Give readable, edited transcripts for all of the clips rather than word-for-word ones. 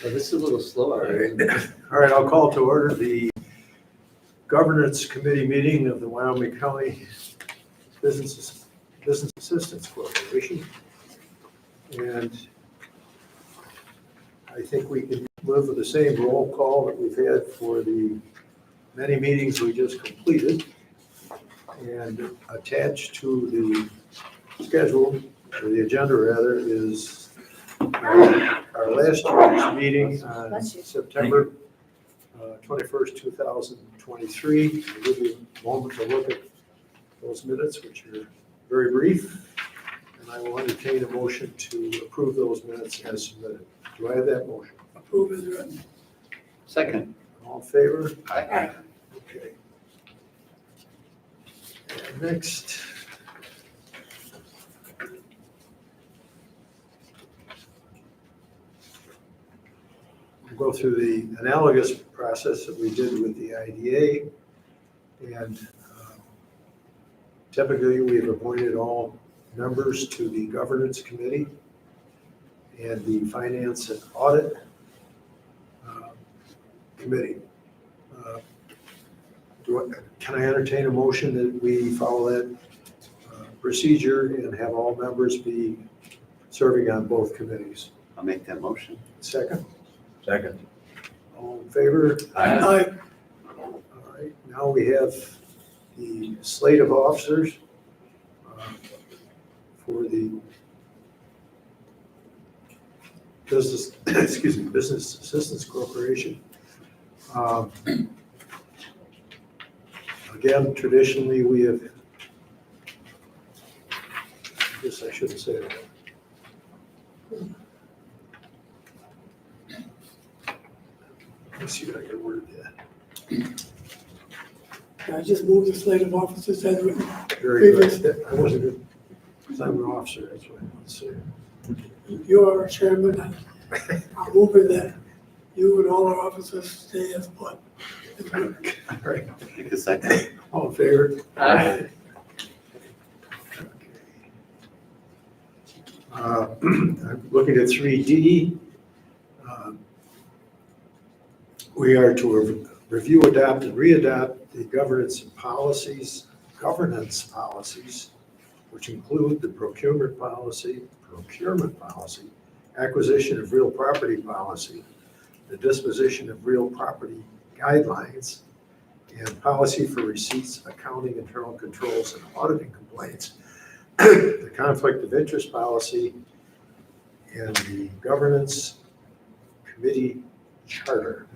this is a little slow out here. All right, I'll call to order the Governance Committee meeting of the Wyoming County Business Assistance Corporation. And I think we can live with the same roll call that we've had for the many meetings we just completed. And attached to the schedule, or the agenda rather, is our last year's meeting on September 21st, 2023. I'll give you a moment to look at those minutes, which are very brief. And I will entertain a motion to approve those minutes as submitted. Do I have that motion? Approve as written. Second. All in favor? Aye. Okay. And next. We'll go through the analogous process that we did with the IDA. And typically we've appointed all members to the governance committee and the finance and audit committee. Can I entertain a motion that we follow that procedure and have all members be serving on both committees? I'll make that motion. Second? Second. All in favor? Aye. All right, now we have the slate of officers for the Business Assistance Corporation. Again, traditionally, we have, I guess I shouldn't say that. Let's see what I can word that. I just moved the slate of officers as written. Very good. I wasn't good, because I'm an officer, that's what I want to say. You are a chairman. I'm moving that you and all our officers stay as one. All right, Take a second. all in favor? Aye. I'm looking at 3D. We are to review, adopt, and re-adopt the governance policies, which include the procurement policy, acquisition of real property policy, the disposition of real property guidelines, and policy for receipts, accounting, internal controls, and auditing complaints, the conflict of interest policy, and the governance committee charter.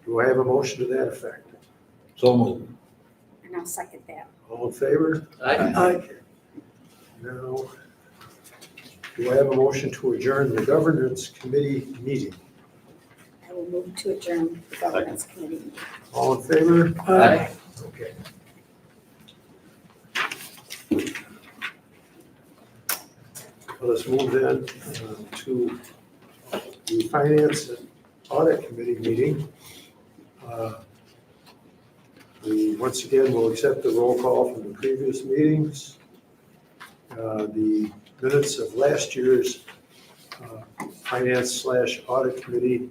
Do I have a motion to that effect? So moved. And I'll second that. All in favor? Aye. Now, do I have a motion to adjourn the governance committee meeting? I will move to adjourn the governance committee. All in favor? Aye. Okay. Well, let's move then to the finance and audit committee meeting. We once again will accept the roll call from the previous meetings. The minutes of last year's finance/audit committee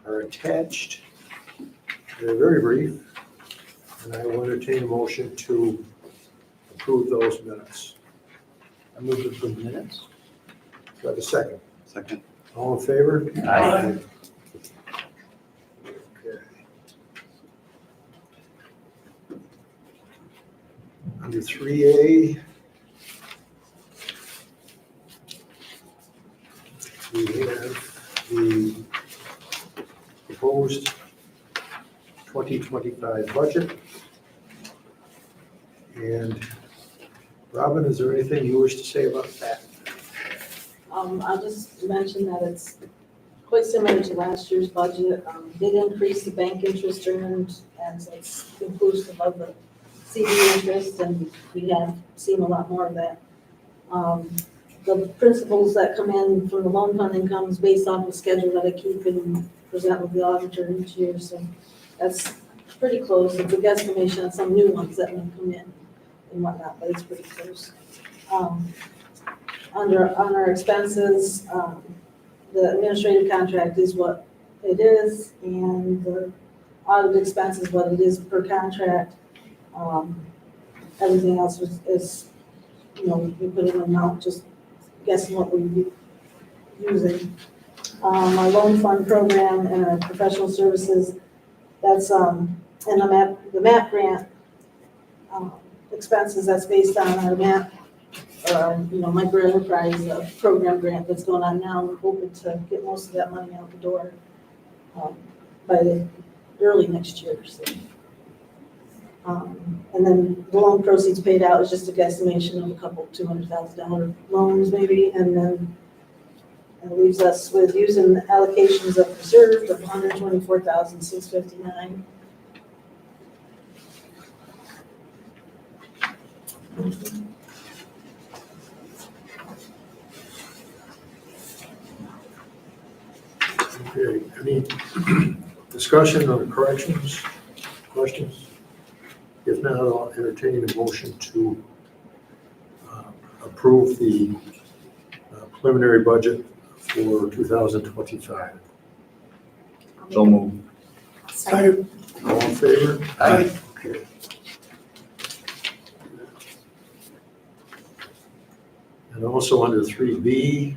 are attached. They're very brief, and I will entertain a motion to approve those minutes. I move to approve minutes. Do I have a second? Second. All in favor? Aye. Okay. Under 3A, we have the proposed 2025 budget. And Robin, is there anything you wish to say about that? I'll just mention that it's quite similar to last year's budget. Did increase the bank interest earned, and so it's inclusive of the CD interest, and we have seen a lot more of that. The principles that come in from the loan funding comes based off the schedule that I keep and present with the auditor each year, so that's pretty close. It's a guesstimation on some new ones that may come in and whatnot, but it's pretty close. On our expenses, the administrative contract is what it is, and the audit expense is what it is per contract. Everything else is, you know, we put in an amount, just guessing what we'd be using. Our loan fund program and our professional services, that's, and the MAP grant, expenses, that's based on our MAP, you know, micro enterprise program grant that's going on now. We're hoping to get most of that money out the door, by the early next year, so. And then the loan proceeds paid out is just a guesstimation of a couple $200,000 loans maybe, and then it leaves us with using allocations of reserve of $124,659. Okay, any discussion on corrections, questions? If not, I'll entertain a motion to approve the preliminary budget for 2025. So moved. Second. All in favor? Aye. Okay. And also under 3B,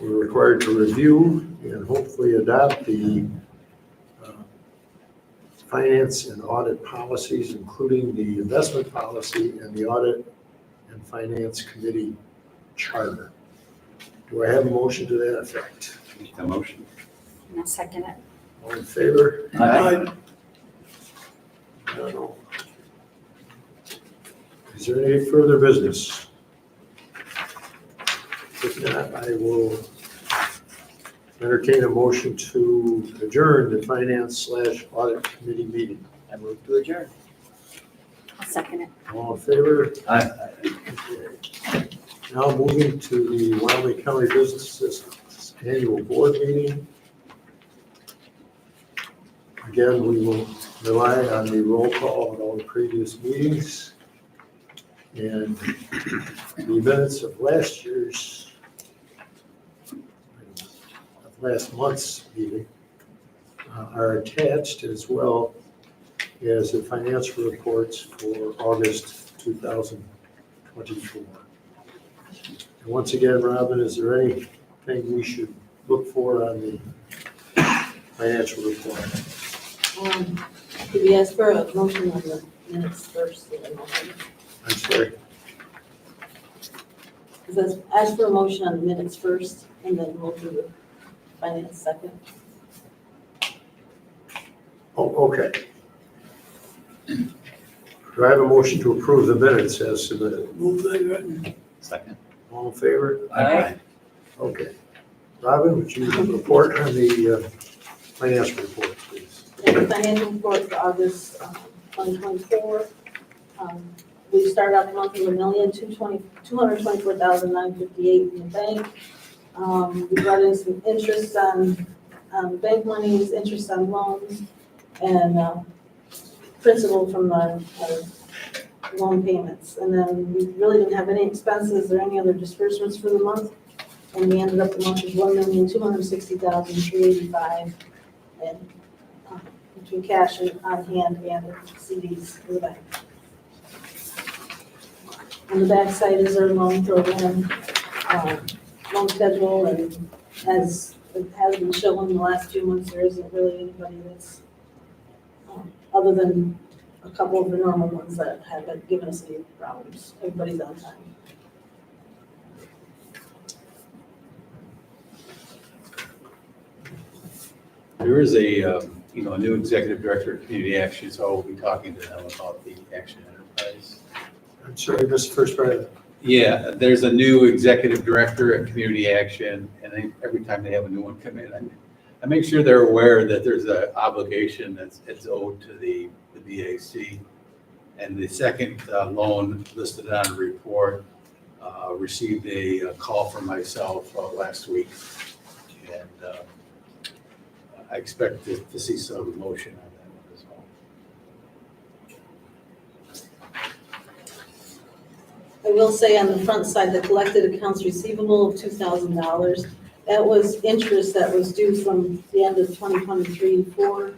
we're required to review and hopefully adopt the finance and audit policies, including the investment policy and the audit and finance committee charter. Do I have a motion to that effect? Make the motion. And I'll second it. All in favor? Aye. No. Is there any further business? If not, I will entertain a motion to adjourn the finance/audit committee meeting. I move to adjourn. I'll second it. All in favor? Aye. Okay. Now moving to the Wyoming County Business Systems Annual Board Meeting. Again, we will rely on the roll call of all the previous meetings. And the minutes of last month's meeting are attached, as well as the financial reports for August 2024. And once again, Robin, is there anything we should look for on the financial report? Could we ask for a motion on the minutes first? I'm sorry. Because ask for a motion on the minutes first, and then we'll do the finance second. Oh, okay. Do I have a motion to approve the minutes as submitted? Move that written. Second. All in favor? Aye. Okay. Robin, would you report on the financial report, please? And the financial report for August 2024, we started out the month with $1,224,958 in the bank. We brought in some interest on bank monies, interest on loans, and principal from our loan payments. And then we really didn't have any expenses or any other disbursements for the month. And we ended up the month with $1,260,385 and between cash and on hand and CDs in the bank. On the back side is our loan program, loan schedule, and as it has been shown in the last few months, there isn't really anybody that's, other than a couple of the normal ones that have been giving us any problems. Everybody's on time. There is a new executive director of community action, so I'll be talking to them about the action enterprise. I'm sorry, this first part. Yeah, there's a new executive director at community action, and every time they have a new one come in, I make sure they're aware that there's an obligation that's owed to the BAC. And the second loan listed on the report received a call from myself last week, and I expect to see some motion on that one as well. I will say on the front side, the collected accounts receivable of $2,000, that was interest that was due from the end of 2023 for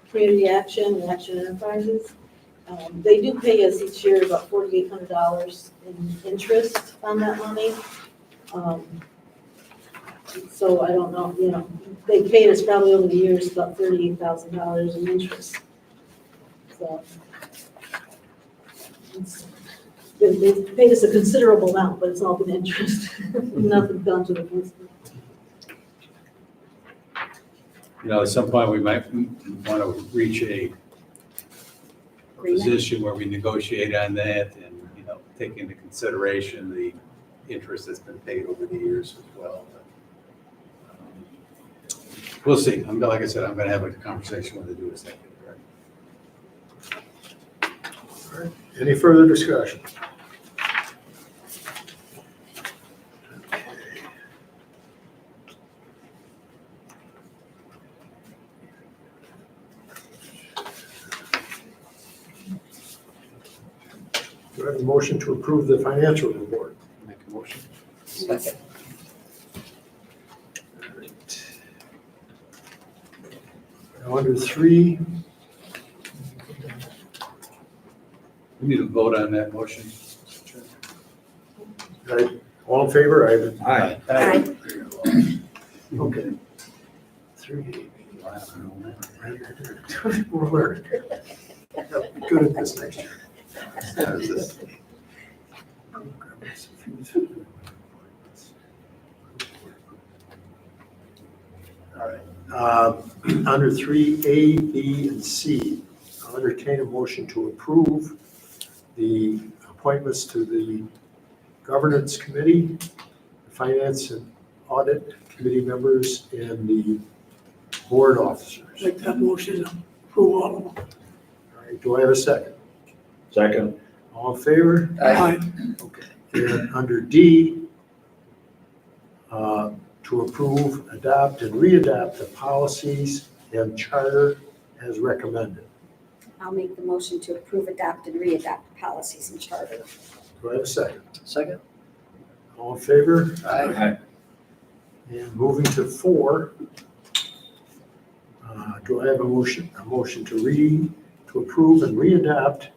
Community Action and Action Enterprises. They do pay us each year about $4,800 in interest on that money. So I don't know, they paid us probably over the years about $38,000 in interest. So they paid us a considerable amount, but it's all been interest, nothing done to the principal. At some point, we might want to reach a Agreement. position where we negotiate on that and, take into consideration the interest that's been paid over the years as well. But, we'll see. Like I said, I'm going to have a conversation with the new executive director. Any further discussion? Do I have a motion to approve the financial report? Make a motion. Second. Now, under 3, We need to vote on that motion. all in favor? Aye. Aye. Okay. 3. We're learning. Good at this next year. All right. Under 3A, B, and C, I'll entertain a motion to approve the appointments to the Governance Committee, Finance and Audit Committee members, and the board officers. Make that motion, approve all of them. All right, do I have a second? Second. All in favor? Aye. Okay. And under D, to approve, adopt, and readopt the policies and charter as recommended. I'll make the motion to approve, adopt, and readopt the policies and charter. Do I have a second? Second. All in favor? Aye. And moving to 4, do I have a motion? A motion to approve and readopt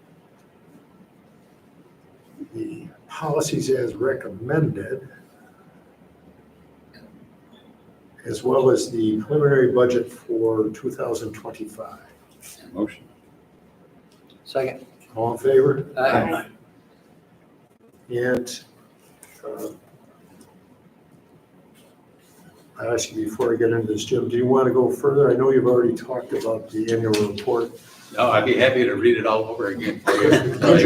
the policies as recommended, as well as the preliminary budget for 2025. Motion. Second. All in favor? Aye. And I ask you before I get into this, Jim, do you want to go further? I know you've already talked about the annual report. No, I'd be happy to read it all over again for you.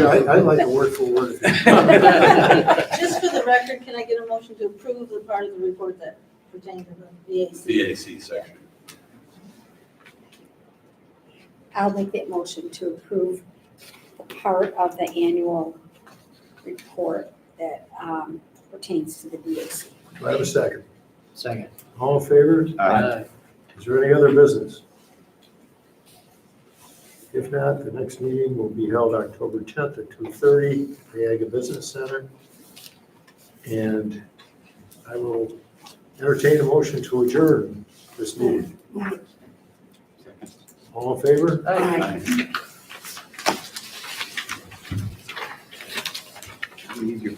I like a word for word. Just for the record, can I get a motion to approve the part of the report that pertains to the BAC? BAC section. I'll make that motion to approve the part of the annual report that pertains to the BAC. Do I have a second? Second. All in favor? Aye. Is there any other business? If not, the next meeting will be held October 10th at 2:30 at the Aga Business Center. And I will entertain a motion to adjourn this meeting. Move it. All in favor? Aye. We need your